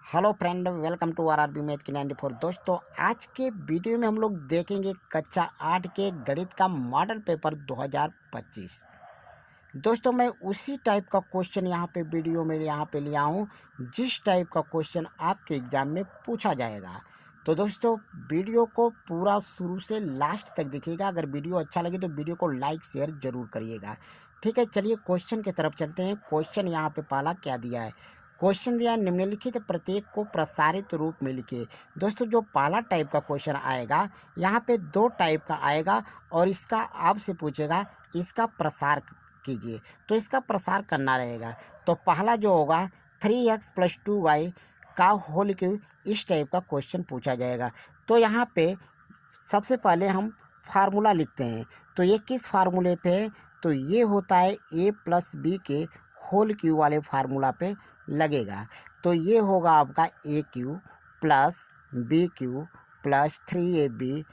Hello friend, welcome to RRB math की 94। दोस्तों, आज के वीडियो में हम लोग देखेंगे कक्षा 8 के गणित का मॉडल पेपर 2025। दोस्तों, मैं उसी टाइप का क्वेश्चन यहाँ पे वीडियो में लिया हूँ जिस टाइप का क्वेश्चन आपके एग्जाम में पूछा जाएगा। तो दोस्तों, वीडियो को पूरा शुरू से लास्ट तक देखिएगा। अगर वीडियो अच्छा लगे तो वीडियो को लाइक शेयर जरूर करिएगा। ठीक है, चलिए क्वेश्चन की तरफ चलते हैं। क्वेश्चन यहाँ पे पहला क्या दिया है? क्वेश्चन दिया है, निम्नलिखित प्रत्येक को प्रसारित रूप में लिखिए। दोस्तों, जो पहला टाइप का क्वेश्चन आएगा यहाँ पे दो टाइप का आएगा और इसका आपसे पूछेगा इसका प्रसार कीजिए। तो इसका प्रसार करना रहेगा। तो पहला जो होगा 3x + 2y का होल क्यूब, इस टाइप का क्वेश्चन पूछा जाएगा। तो यहाँ पे सबसे पहले हम फार्मूला लिखते हैं। तो ये किस फार्मूले पे है? तो ये होता है a + b के होल क्यूब वाले फार्मूला पे लगेगा। तो ये होगा आपका a³ + b³ + 3ab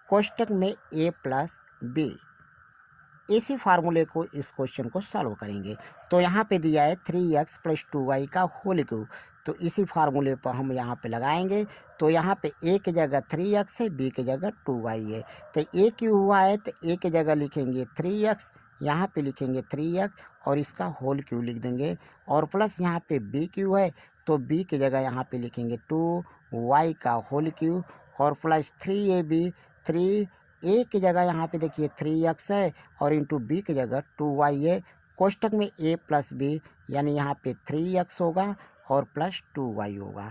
कोष्टक में a + b। इसी फार्मूले को इस क्वेश्चन को सॉल्व करेंगे। तो यहाँ पे दिया है 3x + 2y का होल क्यूब। तो इसी फार्मूले पर हम यहाँ पे लगाएंगे। तो यहाँ पे a की जगह 3x है, b की जगह 2y है। तो a क्यूब हुआ है तो a की जगह लिखेंगे 3x, यहाँ पे लिखेंगे 3x और इसका होल क्यूब लिख देंगे। और प्लस यहाँ पे b क्यूब है तो b की जगह यहाँ पे लिखेंगे 2y का होल क्यूब और प्लस 3ab। 3 a की जगह यहाँ पे देखिए 3x है और इंटू b की जगह 2y है। कोष्टक में a + b यानी यहाँ पे 3x होगा और प्लस 2y होगा।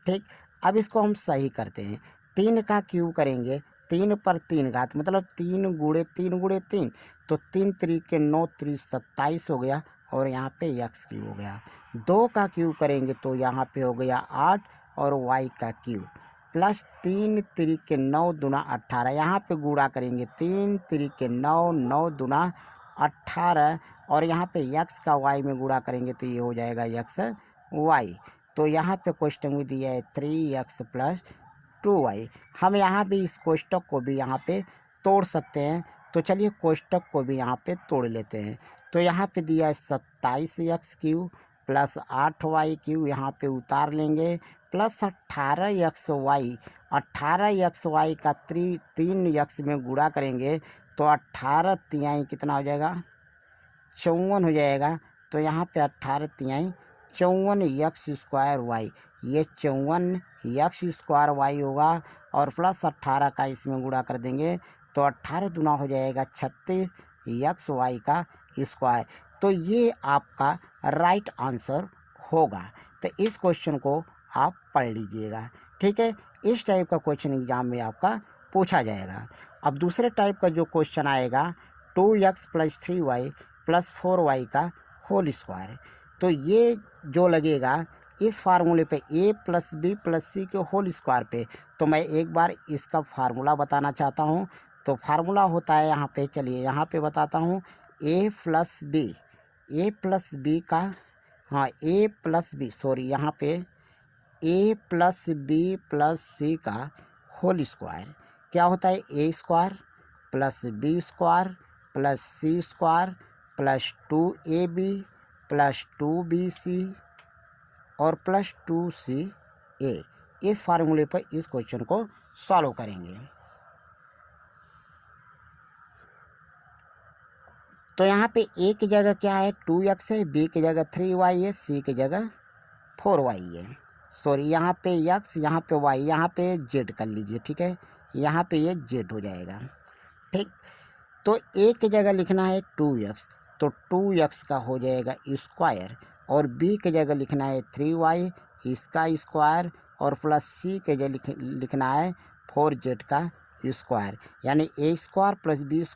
ठीक, अब इसको हम सही करते हैं। 3 का क्यूब करेंगे, 3 पर 3 घात मतलब 3 × 3 × 3। तो 3 × 9 = 27 हो गया और यहाँ पे x³ हो गया। 2 का क्यूब करेंगे तो यहाँ पे हो गया 8 और y का क्यूब प्लस 3 × 9 × 18। यहाँ पे गुणा करेंगे 3 × 9 = 9 × 18 और यहाँ पे x का y में गुणा करेंगे तो ये हो जाएगा xy। तो यहाँ पे क्वेश्चन में दिया है 3x + 2y। हम यहाँ भी इस कोष्टक को भी यहाँ पे तोड़ सकते हैं। तो चलिए कोष्टक को भी यहाँ पे तोड़ लेते हैं। तो यहाँ पे दिया है 27x³ + 8y³ यहाँ पे उतार लेंगे प्लस 18xy। 18xy का 3x में गुणा करेंगे तो 18 तिहाई कितना हो जाएगा? 54 हो जाएगा। तो यहाँ पे 18 तिहाई 54x² y, ये 54x² y होगा और प्लस 18 का इसमें गुणा कर देंगे तो 18 दूना हो जाएगा 36xy का स्क्वायर। तो ये आपका राइट आंसर होगा। तो इस क्वेश्चन को आप पढ़ लीजिएगा। ठीक है, इस टाइप का क्वेश्चन एग्जाम में आपका पूछा जाएगा। अब दूसरे टाइप का जो क्वेश्चन आएगा 2x + 3y + 4y का होल स्क्वायर। तो ये जो लगेगा इस फार्मूले पे a + b + c के होल स्क्वायर पे। तो मैं एक बार इसका फार्मूला बताना चाहता हूँ। तो फार्मूला होता है यहाँ पे, चलिए यहाँ पे बताता हूँ। a + b का, हाँ a + b, सॉरी यहाँ पे a + b + c का होल स्क्वायर क्या होता है? a² + b² + c² + 2ab + 2bc और प्लस 2ca। इस फार्मूले पर इस क्वेश्चन को सॉल्व करेंगे। तो यहाँ पे a की जगह क्या है? 2x है, b की जगह 3y है, c की जगह 4y है। सॉरी, यहाँ पे x, यहाँ पे y, यहाँ पे z कर लीजिए। ठीक है, यहाँ पे ये z हो जाएगा। ठीक, तो a की जगह लिखना है 2x, तो 2x का हो जाएगा स्क्वायर और b की जगह लिखना है 3y, इसका स्क्वायर और प्लस c की जगह लिखना है 4z का स्क्वायर, यानी a² + b² +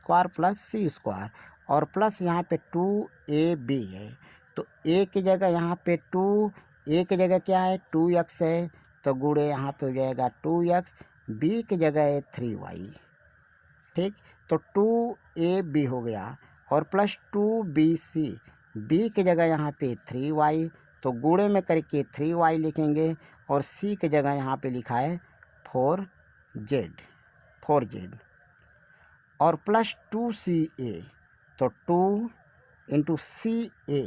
c² और प्लस यहाँ पे 2ab है। तो a की जगह यहाँ पे 2, a की जगह क्या है? 2x है, तो गुणे यहाँ पे हो जाएगा 2x, b की जगह है 3y। ठीक, तो 2ab हो गया और प्लस 2bc, b की जगह यहाँ पे 3y, तो गुणे में करके 3y लिखेंगे और c की जगह यहाँ पे लिखा है 4z और प्लस 2ca, तो 2 × ca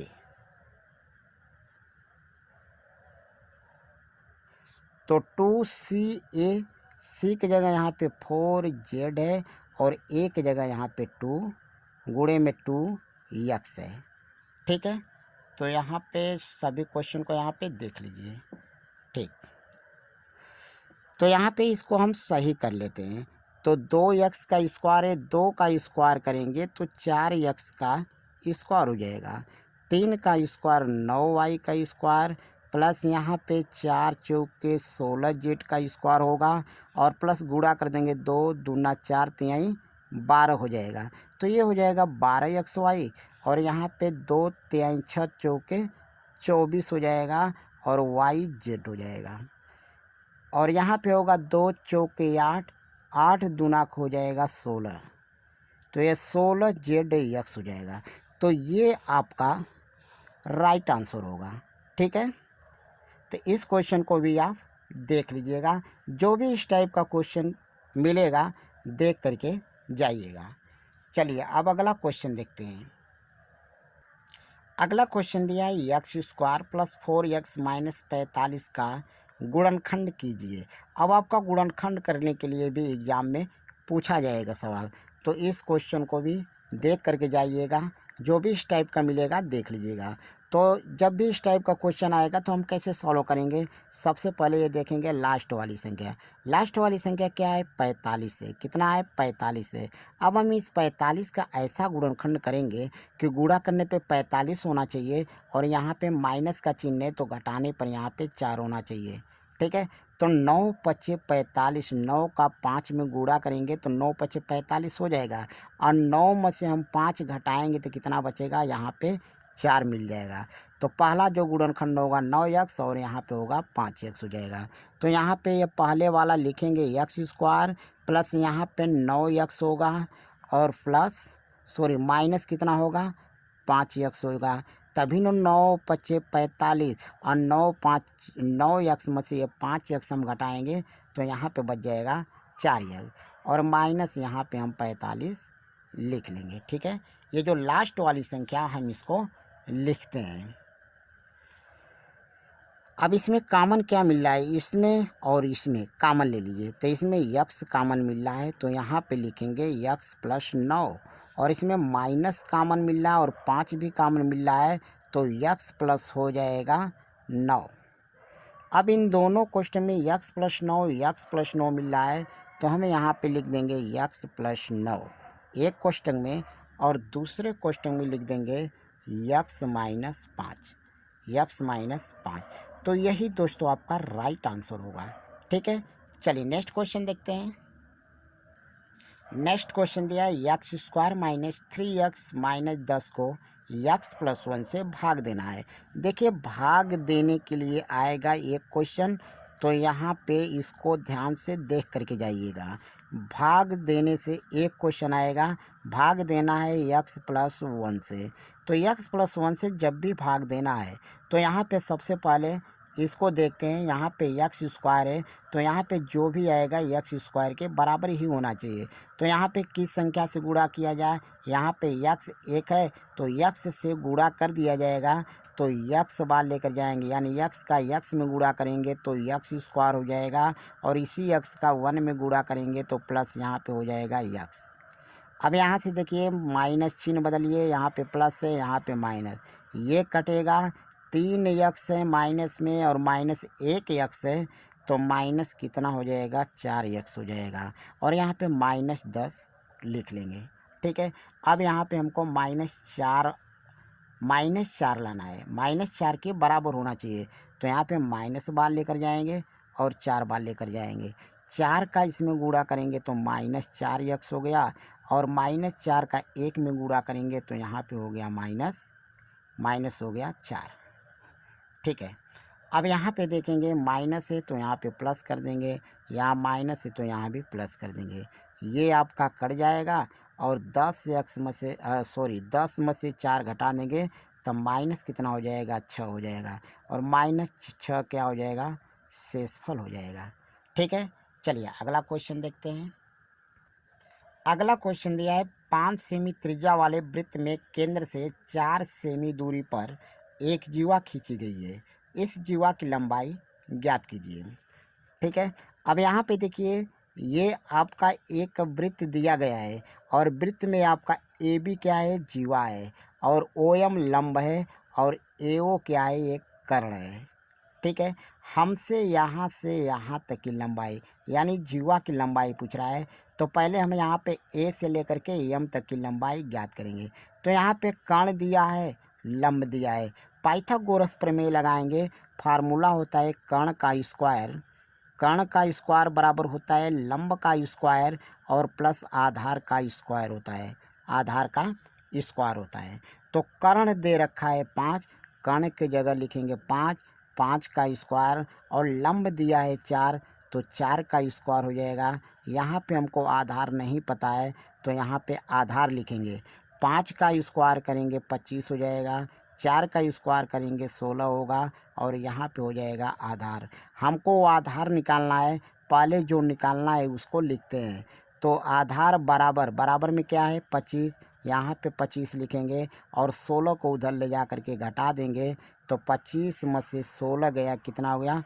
तो 2CA, सी की जगह यहाँ पे 4Z है और ए की जगह यहाँ पे 2 गुणे में 2x है। ठीक है, तो यहाँ पे सभी क्वेश्चन को यहाँ पे देख लीजिए। ठीक, तो यहाँ पे इसको हम सही कर लेते हैं। तो 2x का स्क्वायर है, 2 का स्क्वायर करेंगे तो 4x का स्क्वायर हो जाएगा। 3 का स्क्वायर 9y का स्क्वायर प्लस यहाँ पे 4 चौके 16z का स्क्वायर होगा और प्लस गुणा कर देंगे 2 दूना 4 तिहाई 12 हो जाएगा। तो ये हो जाएगा 12xy और यहाँ पे 2 तिहाई 6 चौके 24 हो जाएगा और yz हो जाएगा। और यहाँ पे होगा 2 चौके 8, 8 दूना हो जाएगा 16, तो ये 16zx हो जाएगा। तो ये आपका राइट आंसर होगा। ठीक है, तो इस क्वेश्चन को भी आप देख लीजिएगा। जो भी इस टाइप का क्वेश्चन मिलेगा देख करके जाइएगा। चलिए अब अगला क्वेश्चन देखते हैं। अगला क्वेश्चन दिया है x square plus 4x minus 45 का गुणनखंड कीजिए। अब आपका गुणनखंड करने के लिए भी एग्जाम में पूछा जाएगा सवाल, तो इस क्वेश्चन को भी देख करके जाइएगा। जो भी इस टाइप का मिलेगा देख लीजिएगा। तो जब भी इस टाइप का क्वेश्चन आएगा तो हम कैसे सॉल्व करेंगे, सबसे पहले ये देखेंगे लास्ट वाली संख्या। लास्ट वाली संख्या क्या है, 45 है। कितना है, 45 है। अब हम इस 45 का ऐसा गुणनखंड करेंगे कि गुणा करने पे 45 होना चाहिए और यहाँ पे माइनस का चिन्ह है तो घटाने पर यहाँ पे 4 होना चाहिए। ठीक है, तो 9 पचे 45, 9 का 5 में गुणा करेंगे तो 9 पचे 45 हो जाएगा और 9 में से हम 5 घटाएंगे तो कितना बचेगा, यहाँ पे 4 मिल जाएगा। तो पहला जो गुणनखंड होगा 9x और यहाँ पे होगा 5x हो जाएगा। तो यहाँ पे ये पहले वाला लिखेंगे एक्स स्क्वायर प्लस यहाँ पे 9x होगा और प्लस माइनस कितना होगा, 5x होगा। तभी 9 पचे 45 और 9x में से ये 5x हम घटाएंगे तो यहाँ पे बच जाएगा 4x और माइनस यहाँ पे हम 45 लिख लेंगे। ठीक है, ये जो लास्ट वाली संख्या हम इसको लिखते हैं। अब इसमें कॉमन क्या मिल रहा है, इसमें और इसमें कॉमन ले लीजिए। तो इसमें x कॉमन मिल रहा है तो यहाँ पे लिखेंगे x प्लस 9 और इसमें माइनस कॉमन मिल रहा है और 5 भी कॉमन मिल रहा है तो x प्लस हो जाएगा 9। अब इन दोनों क्वेश्चन में x प्लस 9 मिल रहा है तो हमें यहाँ पे लिख देंगे x प्लस 9 एक क्वेश्चन में और दूसरे क्वेश्चन में लिख देंगे x माइनस 5। तो यही दोस्तों आपका राइट आंसर होगा। ठीक है, चलिए नेक्स्ट क्वेश्चन देखते हैं। नेक्स्ट क्वेश्चन दिया है x square minus 3x minus 10 को x प्लस 1 से भाग देना है। देखिए भाग देने के लिए आएगा एक क्वेश्चन, तो यहाँ पे इसको ध्यान से देख करके जाइएगा। भाग देने से एक क्वेश्चन आएगा, भाग देना है x प्लस 1 से। तो x प्लस 1 से जब भी भाग देना है तो यहाँ पे सबसे पहले इसको देखते हैं। यहाँ पे एक्स स्क्वायर है तो यहाँ पे जो भी आएगा एक्स स्क्वायर के बराबर ही होना चाहिए। तो यहाँ पे किस संख्या से गुणा किया जाए, यहाँ पे एक्स 1 है तो एक्स से गुणा कर दिया जाएगा तो एक्स बार लेकर जाएंगे, यानी एक्स का एक्स में गुणा करेंगे तो एक्स स्क्वायर हो जाएगा और इसी एक्स का 1 में गुणा करेंगे तो प्लस यहाँ पे हो जाएगा एक्स। अब यहाँ से देखिए माइनस चिन्ह बदलिए, यहाँ पे प्लस है यहाँ पे माइनस, ये कटेगा। 3x है माइनस में और माइनस 1x है तो माइनस कितना हो जाएगा, 4x हो जाएगा और यहाँ पे माइनस 10 लिख लेंगे। ठीक है, अब यहाँ पे हमको माइनस 4 लाना है, माइनस 4 के बराबर होना चाहिए। तो यहाँ पे माइनस बार लेकर जाएंगे और 4 बार लेकर जाएंगे। 4 का इसमें गुणा करेंगे तो माइनस 4x हो गया और माइनस 4 का 1 में गुणा करेंगे तो यहाँ पे हो गया माइनस हो गया 4। ठीक है, अब यहाँ पे देखेंगे माइनस है तो यहाँ पे प्लस कर देंगे, यहाँ माइनस है तो यहाँ भी प्लस कर देंगे। ये आपका कट जाएगा और 10 में से 4 घटा देंगे तब माइनस कितना हो जाएगा, 6 हो जाएगा और माइनस 6 क्या हो जाएगा, शेषफल हो जाएगा। ठीक है, चलिए अगला क्वेश्चन देखते हैं। अगला क्वेश्चन दिया है 5 सेमी त्रिज्या वाले वृत्त में केंद्र से 4 सेमी दूरी पर एक जीवा खींची गई है, इस जीवा की लंबाई ज्ञात कीजिए। ठीक है। अब यहाँ पे देखिए, ये आपका एक वृत्त दिया गया है और वृत्त में आपका ए बी क्या है, जीवा है, और ओ एम लंब है, और ए ओ क्या है, एक कर्ण है। ठीक है। हमसे यहाँ से यहाँ तक की लंबाई यानी जीवा की लंबाई पूछ रहा है, तो पहले हम यहाँ पे ए से लेकर के एम तक की लंबाई ज्ञात करेंगे। तो यहाँ पे कर्ण दिया है, लंब दिया है, पाइथागोरस प्रमेय लगाएंगे। फार्मूला होता है कर्ण का स्क्वायर, कर्ण का स्क्वायर बराबर होता है लंब का स्क्वायर और प्लस आधार का स्क्वायर होता है, आधार का स्क्वायर होता है। तो कर्ण दे रखा है 5, कर्ण की जगह लिखेंगे 5, 5 का स्क्वायर, और लंब दिया है 4, तो 4 का स्क्वायर हो जाएगा। यहाँ पे हमको आधार नहीं पता है, तो यहाँ पे आधार लिखेंगे। 5 का स्क्वायर करेंगे 25 हो जाएगा, 4 का स्क्वायर करेंगे 16 होगा, और यहाँ पे हो जाएगा आधार। हमको आधार निकालना है, पहले जो निकालना है उसको लिखते हैं। तो आधार बराबर, बराबर में क्या है 25, यहाँ पे 25 लिखेंगे और 16 को उधर ले जा करके घटा देंगे। तो 25 में से 16 गया, कितना हो गया,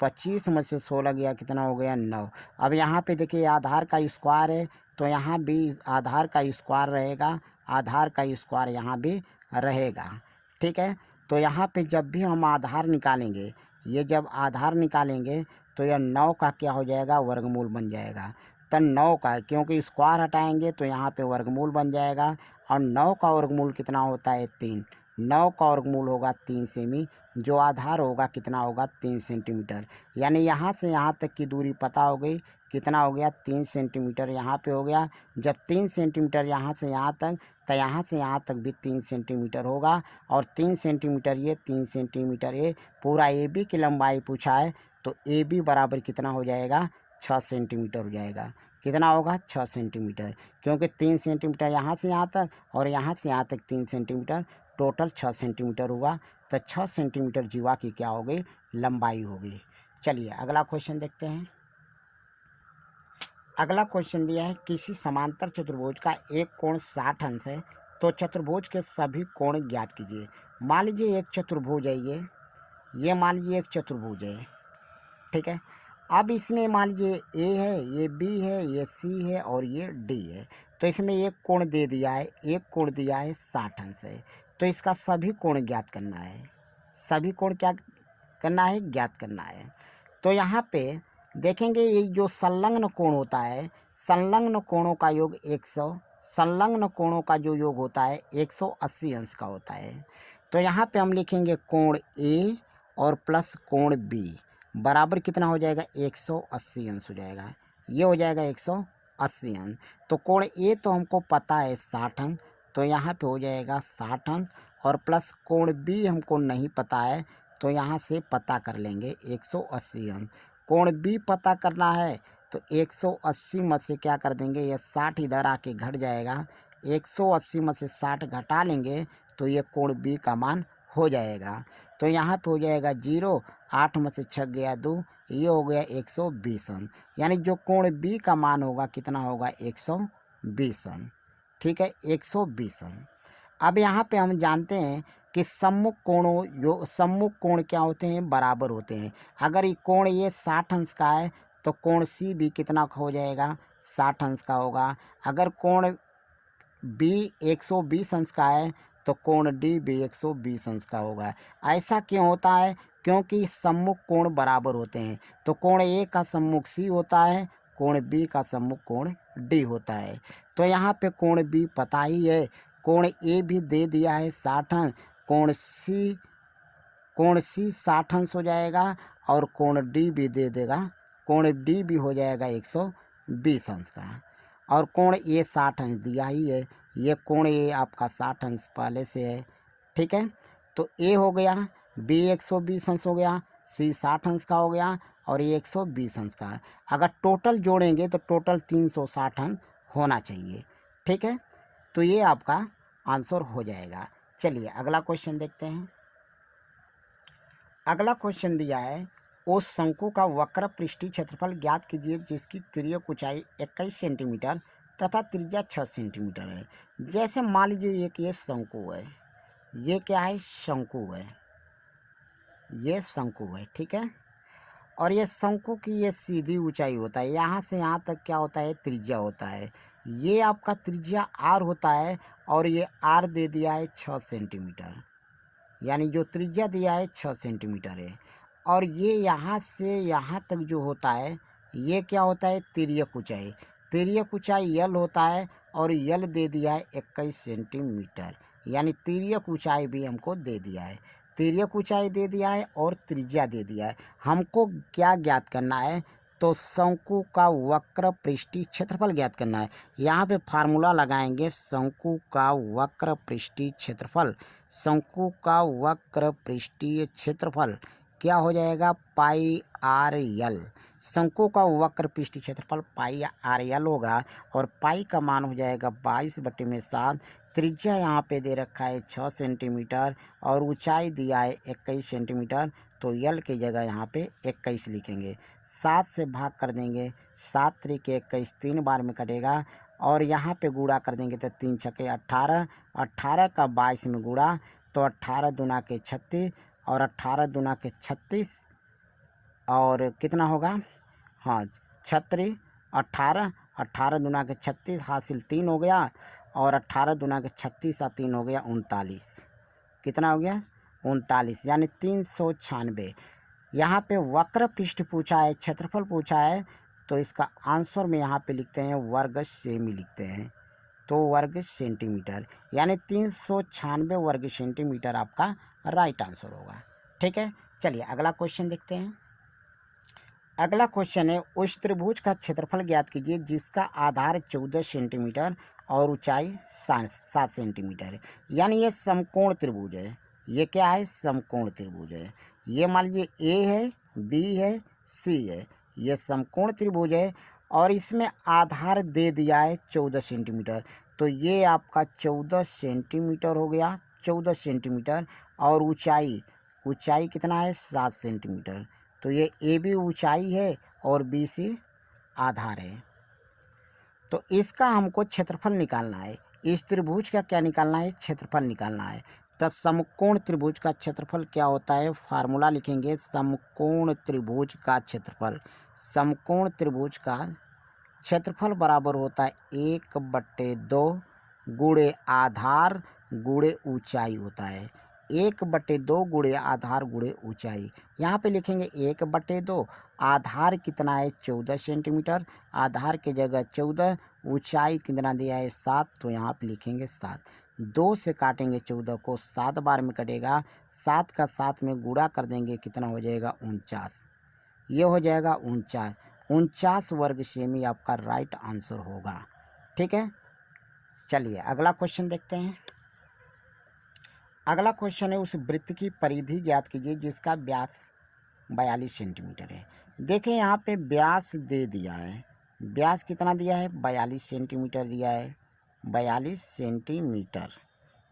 25 में से 16 गया, कितना हो गया 9। अब यहाँ पे देखिए आधार का स्क्वायर है, तो यहाँ भी आधार का स्क्वायर रहेगा, आधार का स्क्वायर यहाँ भी रहेगा। ठीक है। तो यहाँ पे जब भी हम आधार निकालेंगे, ये जब आधार निकालेंगे तो यह 9 का क्या हो जाएगा, वर्गमूल बन जाएगा। तो 9 का, क्योंकि स्क्वायर हटाएंगे तो यहाँ पे वर्गमूल बन जाएगा, और 9 का वर्गमूल कितना होता है 3, 9 का वर्गमूल होगा 3 सेमी, जो आधार होगा कितना होगा 3 सेंटीमीटर। यानी यहाँ से यहाँ तक की दूरी पता हो गई, कितना हो गया 3 सेंटीमीटर यहाँ पे हो गया। जब 3 सेंटीमीटर यहाँ से यहाँ तक, तो यहाँ से यहाँ तक भी 3 सेंटीमीटर होगा, और 3 सेंटीमीटर ये, 3 सेंटीमीटर ये, पूरा ए बी की लंबाई पूछा है, तो ए बी बराबर कितना हो जाएगा 6 सेंटीमीटर हो जाएगा। कितना होगा 6 सेंटीमीटर, क्योंकि 3 सेंटीमीटर यहाँ से यहाँ तक और यहाँ से यहाँ तक 3 सेंटीमीटर, टोटल 6 सेंटीमीटर हुआ। तो 6 सेंटीमीटर जीवा की क्या हो गई, लंबाई हो गई। चलिए अगला क्वेश्चन देखते हैं। अगला क्वेश्चन दिया है, किसी समांतर चतुर्भुज का एक कोण 60 अंश है, तो चतुर्भुज के सभी कोण ज्ञात कीजिए। मान लीजिए एक चतुर्भुज है, ये मान लीजिए एक चतुर्भुज है। ठीक है। अब इसमें मान लीजिए ए है, ये बी है, ये सी है और ये डी है। तो इसमें एक कोण दे दिया है, एक कोण दिया है 60 अंश है, तो इसका सभी कोण ज्ञात करना है। सभी कोण क्या करना है, ज्ञात करना है। तो यहाँ पे देखेंगे, ये जो संलग्न कोण होता है, संलग्न कोणों का योग 100, संलग्न कोणों का जो योग होता है 180 अंश का होता है। तो यहाँ पे हम लिखेंगे कोण ए और प्लस कोण बी बराबर कितना हो जाएगा 180 अंश हो जाएगा, ये हो जाएगा 180 अंश। तो कोण ए तो हमको पता है 60 अंश, तो यहाँ पे हो जाएगा 60 अंश, और प्लस कोण बी हमको नहीं पता है, तो यहाँ से पता कर लेंगे 180 अंश। कोण बी पता करना है, तो 180 में से क्या कर देंगे, ये 60 इधर आके घट जाएगा, 180 में से 60 घटा लेंगे, तो ये कोण बी का मान हो जाएगा। तो यहाँ पे हो जाएगा 0, 8 में से 6 गया 2, ये हो गया 120 अंश। यानी जो कोण बी का मान होगा कितना होगा 120 अंश। ठीक है, 120 अंश। अब यहाँ पे हम जानते हैं कि सम्मुख कोण क्या होते हैं, बराबर होते हैं। अगर ये कोण ये 60 अंश का है, तो कोण सी भी कितना हो जाएगा 60 अंश का होगा। अगर कोण बी 120 अंश का है, तो कोण डी भी 120 अंश का होगा। ऐसा क्यों होता है, क्योंकि सम्मुख कोण बराबर होते हैं। तो कोण ए का सम्मुख सी होता है, कोण बी का सम्मुख कोण डी होता है। तो यहाँ पे कोण बी पता ही है, कोण ए भी दे दिया है 60 अंश, कोण सी 60 अंश हो जाएगा, और कोण डी भी दे देगा, कोण डी भी हो जाएगा 120 अंश का, और कोण ए 60 अंश दिया ही है, ये कोण ए आपका 60 अंश पहले से है। ठीक है। तो ए हो गया, बी 120 अंश हो गया, सी 60 अंश का हो गया, और ये 120 अंश का है। अगर टोटल जोड़ेंगे तो टोटल 360 अंश होना चाहिए। ठीक है। तो ये आपका आंसर हो जाएगा। चलिए अगला क्वेश्चन देखते हैं। अगला क्वेश्चन दिया है, उस शंकु का वक्र पृष्ठीय क्षेत्रफल ज्ञात कीजिए जिसकी तिर्यक ऊंचाई 21 सेंटीमीटर तथा त्रिज्या 6 सेंटीमीटर है। जैसे मान लीजिए एक ये शंकु है, ये क्या है, शंकु है, ये शंकु है। ठीक है। और ये शंकु की ये सीधी ऊंचाई होता है, यहाँ से यहाँ तक क्या होता है, त्रिज्या होता है। ये आपका त्रिज्या आर होता है और ये आर दे दिया है 6 सेंटीमीटर, यानी जो त्रिज्या दिया है 6 सेंटीमीटर है। और ये यहाँ से यहाँ तक जो होता है ये क्या होता है, तिर्यक ऊंचाई। तिर्यक ऊंचाई यल होता है और यल दे दिया है 21 सेंटीमीटर, यानी तिर्यक ऊंचाई भी हमको दे दिया है। तिर्यक ऊंचाई दे दिया है और त्रिज्या दे दिया है। हमको क्या ज्ञात करना है, तो शंकु का वक्र पृष्ठीय क्षेत्रफल ज्ञात करना है। यहाँ पे फार्मूला लगाएंगे, शंकु का वक्र पृष्ठीय क्षेत्रफल। शंकु का वक्र पृष्ठीय क्षेत्रफल क्या हो जाएगा, पाई आर यल। शंकु का वक्र पृष्ठीय क्षेत्रफल पाई आर यल होगा और पाई का मान हो जाएगा 22/7। त्रिज्या यहाँ पे दे रखा है 6 सेंटीमीटर और ऊंचाई दिया है 21 सेंटीमीटर, तो यल की जगह यहाँ पे 21 लिखेंगे। 7 से भाग कर देंगे, 7 त्रिक 21, 3 बार में कटेगा और यहाँ पे गुणा कर देंगे तो 3 छक्के 18, 18 का 22 में गुणा तो 18 दूना के 36 और 18 दूना के 36 और कितना होगा, हाँ 36, 18, 18 दूना के 36 हासिल 3 हो गया और 18 दूना के 36 और 3 हो गया 39। कितना हो गया, 39, यानी 396। यहाँ पे वक्र पृष्ठ पूछा है, क्षेत्रफल पूछा है, तो इसका आंसर में यहाँ पे लिखते हैं वर्ग सेमी लिखते हैं, तो वर्ग सेंटीमीटर, यानी 396 वर्ग सेंटीमीटर आपका राइट आंसर होगा। ठीक है, चलिए अगला क्वेश्चन देखते हैं। अगला क्वेश्चन है, उस त्रिभुज का क्षेत्रफल ज्ञात कीजिए जिसका आधार 14 सेंटीमीटर और ऊंचाई 7 सेंटीमीटर है। यानी ये समकोण त्रिभुज है। ये क्या है, समकोण त्रिभुज है। ये मान लीजिए ए है, बी है, सी है, ये समकोण त्रिभुज है और इसमें आधार दे दिया है 14 सेंटीमीटर, तो ये आपका 14 सेंटीमीटर हो गया, 14 सेंटीमीटर। और ऊंचाई कितना है, 7 सेंटीमीटर, तो ये ए बी ऊंचाई है और बी सी आधार है। तो इसका हमको क्षेत्रफल निकालना है। इस त्रिभुज का क्या निकालना है, क्षेत्रफल निकालना है। तो समकोण त्रिभुज का क्षेत्रफल क्या होता है, फार्मूला लिखेंगे, समकोण त्रिभुज का क्षेत्रफल। समकोण त्रिभुज का क्षेत्रफल बराबर होता है 1/2 गुणे आधार गुणे ऊंचाई होता है। 1/2 गुणे आधार गुणे ऊंचाई। यहाँ पे लिखेंगे 1/2, आधार कितना है 14 सेंटीमीटर, आधार की जगह 14, ऊंचाई कितना दिया है 7, तो यहाँ पे लिखेंगे 7। 2 से काटेंगे 14 को, 7 बार में कटेगा, 7 का 7 में गुणा कर देंगे, कितना हो जाएगा 49। ये हो जाएगा 49 वर्ग सेमी आपका राइट आंसर होगा। ठीक है, चलिए अगला क्वेश्चन देखते हैं। अगला क्वेश्चन है, उस वृत्त की परिधि ज्ञात कीजिए जिसका व्यास 42 सेंटीमीटर है। देखें यहाँ पे व्यास दे दिया है, व्यास कितना दिया है, 42 सेंटीमीटर दिया है, 42 सेंटीमीटर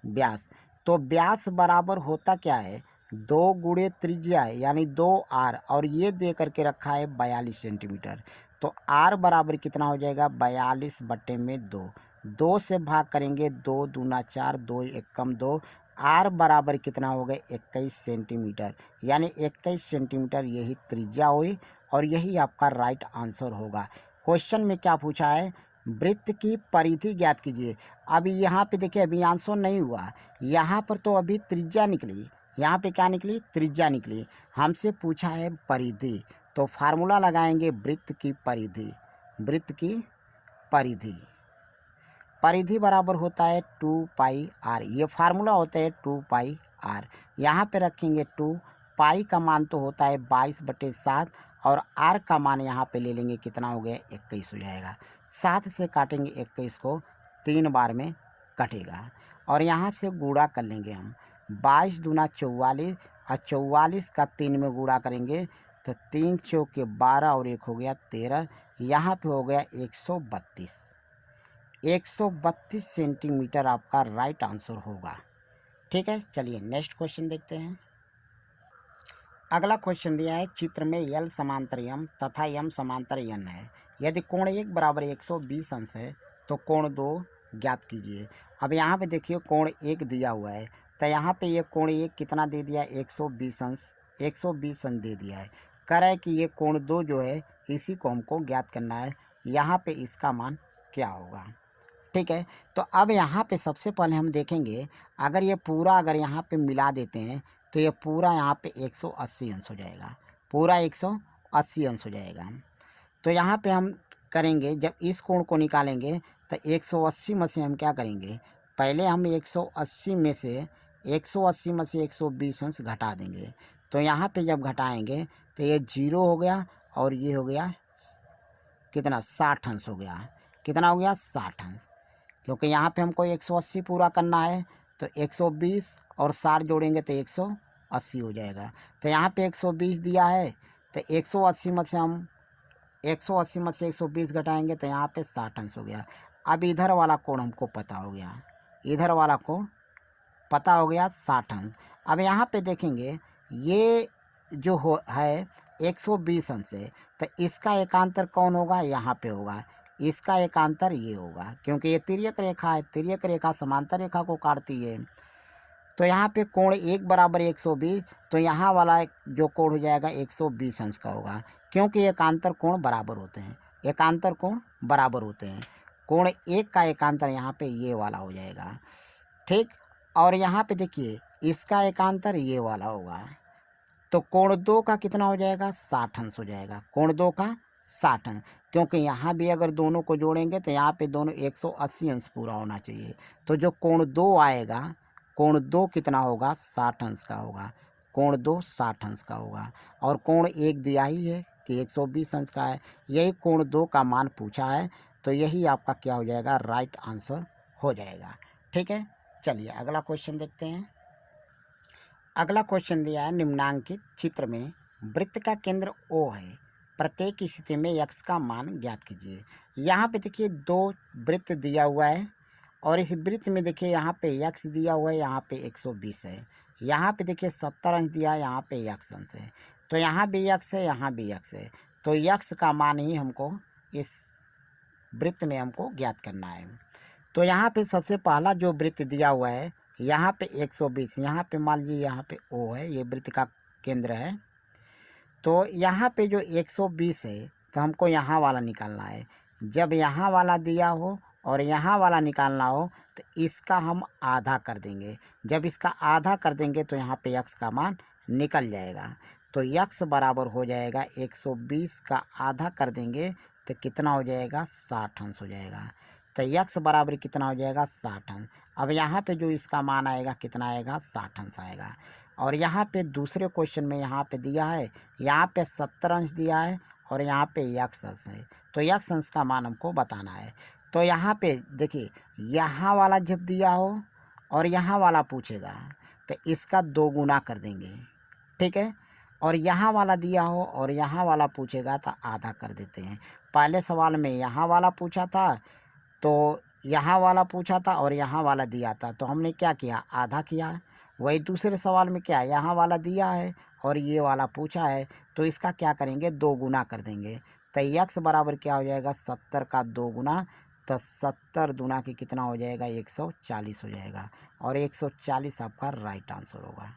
व्यास। तो व्यास बराबर होता क्या है, 2 गुणे त्रिज्या है, यानी 2r, और ये दे करके रखा है 42 सेंटीमीटर, तो r बराबर कितना हो जाएगा, 42/2। 2 से भाग करेंगे, 2 दूना 4, 2 एकम 2, r बराबर कितना हो गया 21 सेंटीमीटर, यानी 21 सेंटीमीटर यही त्रिज्या हुई और यही आपका राइट आंसर होगा। क्वेश्चन में क्या पूछा है, वृत्त की परिधि ज्ञात कीजिए। अभी यहाँ पे देखिए, अभी आंसर नहीं हुआ, यहाँ पर तो अभी त्रिज्या निकली, यहाँ पे क्या निकली, त्रिज्या निकली। हमसे पूछा है परिधि, तो फार्मूला लगाएंगे वृत्त की परिधि। वृत्त की परिधि, परिधि बराबर होता है 2πr, ये फार्मूला होता है 2πr। यहाँ पे रखेंगे 2, पाई का मान तो होता है 22/7 और r का मान यहाँ पे ले लेंगे, कितना हो गया 21 हो जाएगा। 7 से काटेंगे 21 को, 3 बार में कटेगा और यहाँ से गुणा कर लेंगे हम, 22 दूना 44 और 44 का 3 में गुणा करेंगे तो 3 चौके 12 और 1 हो गया 13, यहाँ पे हो गया 132। 132 सेंटीमीटर आपका राइट आंसर होगा। ठीक है, चलिए नेक्स्ट क्वेश्चन देखते हैं। अगला क्वेश्चन दिया है, चित्र में यल समांतर यम तथा यम समांतर यन है। यदि कोण 1 बराबर 120 अंश है तो कोण 2 ज्ञात कीजिए। अब यहाँ पे देखिए कोण 1 दिया हुआ है, तो यहाँ पे ये कोण 1 कितना दे दिया है 120 अंश, 120 अंश दे दिया है। कह रहा है कि ये कोण 2 जो है इसी को हमको ज्ञात करना है। यहाँ पे इसका मान क्या होगा, ठीक है। तो अब यहाँ पे सबसे पहले हम देखेंगे, अगर ये पूरा अगर यहाँ पे मिला देते हैं तो ये पूरा यहाँ पे 180 अंश हो जाएगा, पूरा 180 अंश हो जाएगा। तो यहाँ पे हम करेंगे, जब इस कोण को निकालेंगे तो 180 में से हम क्या करेंगे, पहले हम 180 में से 120 अंश घटा देंगे। तो यहाँ पे जब घटाएंगे तो ये 0 हो गया और ये हो गया कितना, 60 अंश हो गया। कितना हो गया, 60 अंश, क्योंकि यहाँ पे हमको 180 पूरा करना है। तो 120 और 60 जोड़ेंगे तो 180 हो जाएगा। तो यहाँ पे 120 दिया है, तो 180 में से हम 120 घटाएंगे तो यहाँ पे 60 अंश हो गया। अब इधर वाला कोण हमको पता हो गया, इधर वाला कोण पता हो गया 60 अंश। अब यहाँ पे देखेंगे ये जो हो है 120 अंश है, तो इसका एकांतर कौन होगा, यहाँ पे होगा। इसका एकांतर ये होगा, क्योंकि ये तिर्यक रेखा है, तिर्यक रेखा समांतर रेखा को काटती है। तो यहाँ पे कोण 1 बराबर 120, तो यहाँ वाला जो कोण हो जाएगा 120 अंश का होगा, क्योंकि एकांतर कोण बराबर होते हैं, एकांतर कोण बराबर होते हैं। कोण 1 का एकांतर यहाँ पे ये वाला हो जाएगा, ठीक। और यहाँ पे देखिए इसका एकांतर ये वाला होगा। तो कोण 2 का कितना हो जाएगा, 60 अंश हो जाएगा, कोण 2 का 60 अंश, क्योंकि यहाँ भी अगर दोनों को जोड़ेंगे तो यहाँ पे दोनों 180 अंश पूरा होना चाहिए। तो जो कोण 2 आएगा, कोण 2 कितना होगा, 60 अंश का होगा, कोण 2 60 अंश का होगा। और कोण 1 दिया ही है कि 120 अंश का है, यही कोण 2 का मान पूछा है। तो यही आपका क्या हो जाएगा, राइट आंसर हो जाएगा, ठीक है। चलिए अगला क्वेश्चन देखते हैं। अगला क्वेश्चन दिया है, निम्नांकित चित्र में वृत्त का केंद्र O है, प्रत्येक स्थिति में x का मान ज्ञात कीजिए। यहाँ पे देखिए 2 वृत्त दिया हुआ है, और इस वृत्त में देखिए यहाँ पे x दिया हुआ है, यहाँ पे 120 है, यहाँ पे देखिए 70 अंश दिया है, यहाँ पे x अंश है। तो यहाँ भी x है, यहाँ भी x है, तो x का मान ही हमको इस वृत्त में हमको ज्ञात करना है। तो यहाँ पे सबसे पहला जो वृत्त दिया हुआ है, यहाँ पे 120, यहाँ पे मान लीजिए यहाँ पे O है, ये वृत्त का केंद्र है। तो यहाँ पे जो 120 है, तो हमको यहाँ वाला निकालना है। जब यहाँ वाला दिया हो और यहाँ वाला निकालना हो तो इसका हम आधा कर देंगे। जब इसका आधा कर देंगे तो यहाँ पे x का मान निकल जाएगा। तो x बराबर हो जाएगा 120 का आधा कर देंगे तो कितना हो जाएगा, 60 अंश हो जाएगा। तो x बराबर कितना हो जाएगा, 60 अंश। अब यहाँ पे जो इसका मान आएगा कितना आएगा, 60 अंश आएगा। और यहाँ पे दूसरे क्वेश्चन में यहाँ पे दिया है, यहाँ पे 70 अंश दिया है और यहाँ पे x अंश है। तो x अंश का मान हमको बताना है। तो यहाँ पे देखिए, यहाँ वाला जब दिया हो और यहाँ वाला पूछेगा तो इसका 2 गुना कर देंगे, ठीक है। और यहाँ वाला दिया हो और यहाँ वाला पूछेगा तो आधा कर देते हैं। पहले सवाल में यहाँ वाला पूछा था, तो यहाँ वाला पूछा था और यहाँ वाला दिया था, तो हमने क्या किया, आधा किया। वही दूसरे सवाल में क्या है, यहाँ वाला दिया है और ये वाला पूछा है, तो इसका क्या करेंगे, 2 गुना कर देंगे। तो x बराबर क्या हो जाएगा, 70 का 2 गुना, तो 70 दूना की कितना हो जाएगा, 140 हो जाएगा। और 140 आपका राइट आंसर होगा,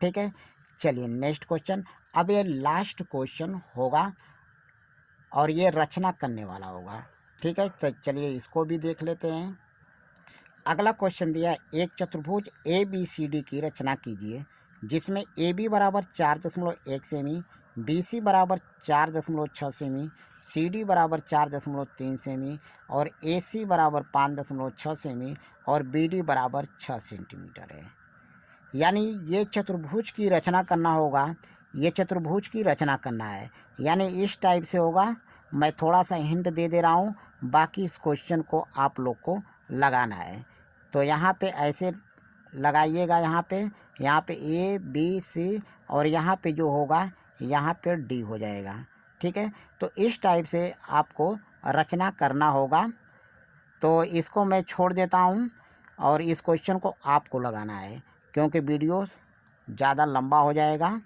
ठीक है। चलिए नेक्स्ट क्वेश्चन। अब ये लास्ट क्वेश्चन होगा और ये रचना करने वाला होगा, ठीक है। तो चलिए इसको भी देख लेते हैं। अगला क्वेश्चन दिया है, एक चतुर्भुज ABCD की रचना कीजिए जिसमें AB बराबर 4.1 सेमी, BC बराबर 4.6 सेमी, CD बराबर 4.3 सेमी और AC बराबर 5.6 सेमी और BD बराबर 6 सेंटीमीटर है। यानी ये चतुर्भुज की रचना करना होगा, ये चतुर्भुज की रचना करना है, यानी इस टाइप से होगा। मैं थोड़ा सा हिंट दे दे रहा हूँ, बाकी इस क्वेश्चन को आप लोग को लगाना है। तो यहाँ पे ऐसे लगाइएगा, यहाँ पे A B C और यहाँ पे जो होगा यहाँ पे D हो जाएगा, ठीक है। तो इस टाइप से आपको रचना करना होगा। तो इसको मैं छोड़ देता हूँ और इस क्वेश्चन को आपको लगाना है, क्योंकि वीडियो ज़्यादा लंबा हो जाएगा।